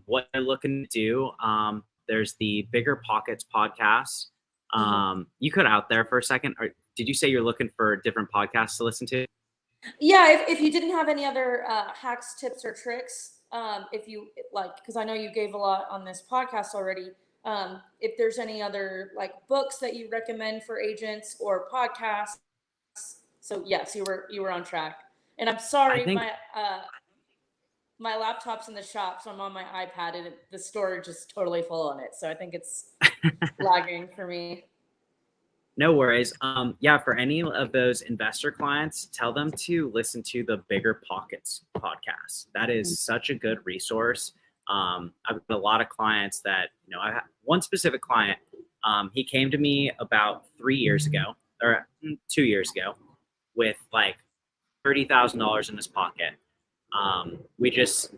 what they're looking to do, there's the Bigger Pockets podcast. You cut out there for a second. Or did you say you're looking for different podcasts to listen to? Yeah, if you didn't have any other hacks, tips, or tricks, if you like, because I know you gave a lot on this podcast already. If there's any other like books that you recommend for agents or podcasts, so yes, you were on track. And I'm I sorry, think my laptop's in the shop, so I'm on my iPad, and the storage is totally full on it. So I think it's lagging for me. no worries. Yeah, for any of those investor clients, tell them to listen to the Bigger Pockets podcast. That is such a good resource. I've got a lot of clients that, I have one specific client. He came to me about 3 years ago or 2 years ago with like $30,000 in his pocket. We just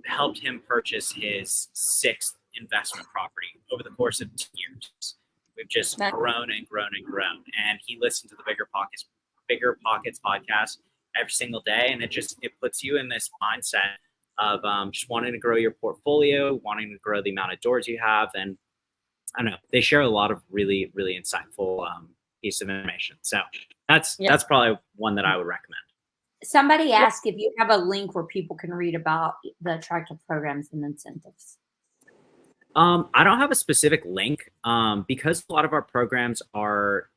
helped him purchase his 6th investment property over the course of 2 years. We've just grown and grown and grown. And he listened to the Bigger Pockets podcast every single day. And it puts you in this mindset of just wanting to grow your portfolio, wanting to grow the amount of doors you have. And I don't know, they share a lot of really, really insightful piece of information. So that's probably one that I would recommend. Somebody asked if you have a link where people can read about the attractive programs and incentives. I don't have a specific link because a lot of our programs are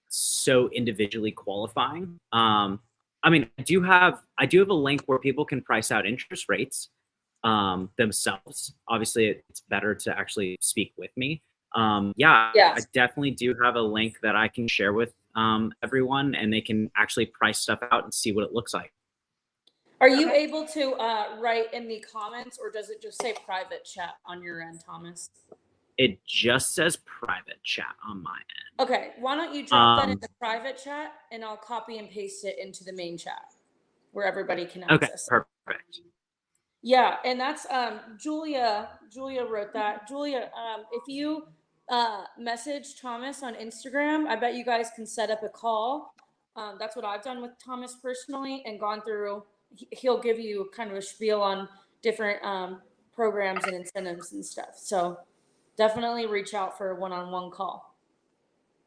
so individually qualifying. I mean, I do have a link where people can price out interest rates themselves. Obviously, it's better to actually speak with me. I definitely do have a link that I can share with everyone, and they can actually price stuff out and see what it looks like. Are you able to write in the comments, or does it just say private chat on your end, Thomas? It just says private chat on my end. Okay, why don't you drop that in the private chat, and I'll copy and paste it into the main chat where everybody can access it. Okay, perfect. Yeah, and that's Julia wrote that. Julia, if you message Thomas on Instagram, I bet you guys can set up a call. That's what I've done with Thomas personally, and gone through. He'll give you kind of a spiel on different programs and incentives and stuff. So definitely reach out for a one-on-one call.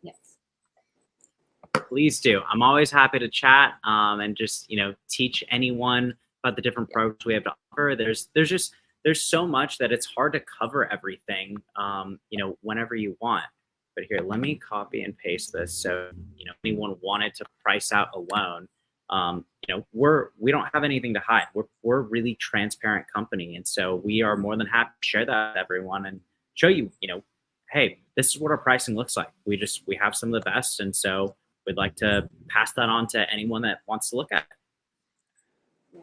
Yes. Please do. I'm always happy to chat and just, teach anyone about the different programs we have to offer. There's so much that it's hard to cover everything, whenever you want. But here, let me copy and paste this. So, anyone wanted to price out a loan, we don't have anything to hide. We're a really transparent company. And so we are more than happy to share that with everyone and show you, hey, this is what our pricing looks like. We have some of the best. And so we'd like to pass that on to anyone that wants to look at it.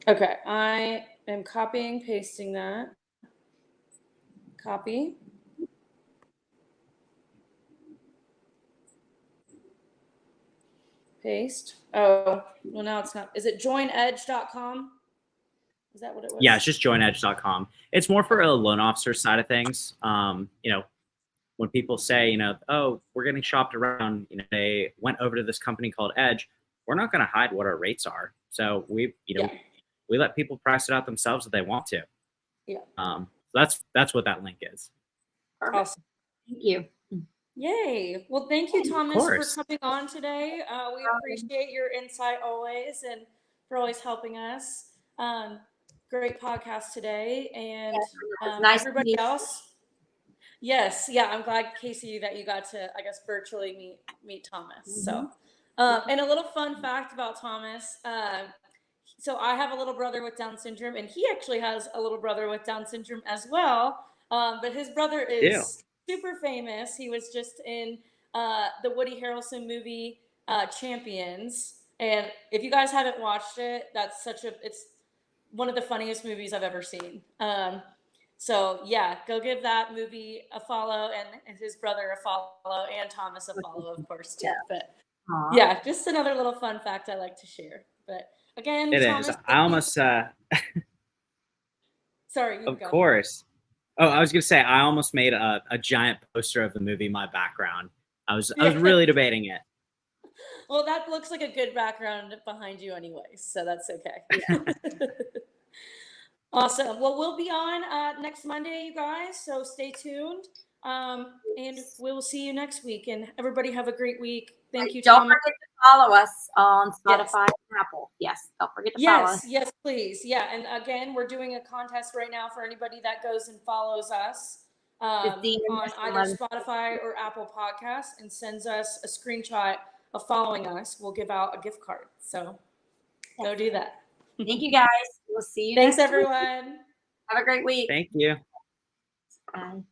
Okay, I am copying, pasting that. Copy. Paste. Oh, well, now it's not. Is it joinedge.com? Is that what it was? Yeah, it's just joinedge.com. It's more for a loan officer side of things. When people say, oh, we're getting shopped around, they went over to this company called Edge. We're not going to hide what our rates are. So we let people price it out themselves if they want to. Yeah. That's what that link is. Awesome. Thank you. Yay. Well, thank you, Thomas, for coming on today. We appreciate your insight always, and for always helping us. Great podcast today. And nice everybody else. Yes. Yeah. I'm glad, Casey, that you got to, I guess, virtually meet Thomas. Mm-hmm. So, and a little fun fact about Thomas. So I have a little brother with Down syndrome, and he actually has a little brother with Down syndrome as well. But his brother is super famous. He was just in the Woody Harrelson movie Champions. And if you guys haven't watched it, it's one of the funniest movies I've ever seen. So yeah, go give that movie a follow, and his brother a follow, and Thomas a follow, of course, too. But yeah, just another little fun fact I like to share. But again, Thomas, is. I almost sorry, you of go. Course. Oh, I was gonna say I almost made a giant poster of the movie my background. I was really debating it. Well, that looks like a good background behind you anyways, so that's okay. Awesome. Well, we'll be on next Monday, you guys, so stay tuned. And we'll see you next week. And everybody have a great week. Thank you, Don't Thomas. forget to follow us on Yes. Spotify and Apple. Yes, don't forget to follow us. Yes, please. Yeah. And again, we're doing a contest right now for anybody that goes and follows us on either Spotify or Apple Podcasts and sends us a screenshot of following us. We'll give out a gift card. So go do that. Thank you, guys. We'll see you Thanks, next week. everyone. Have a great week. Thank you. Bye.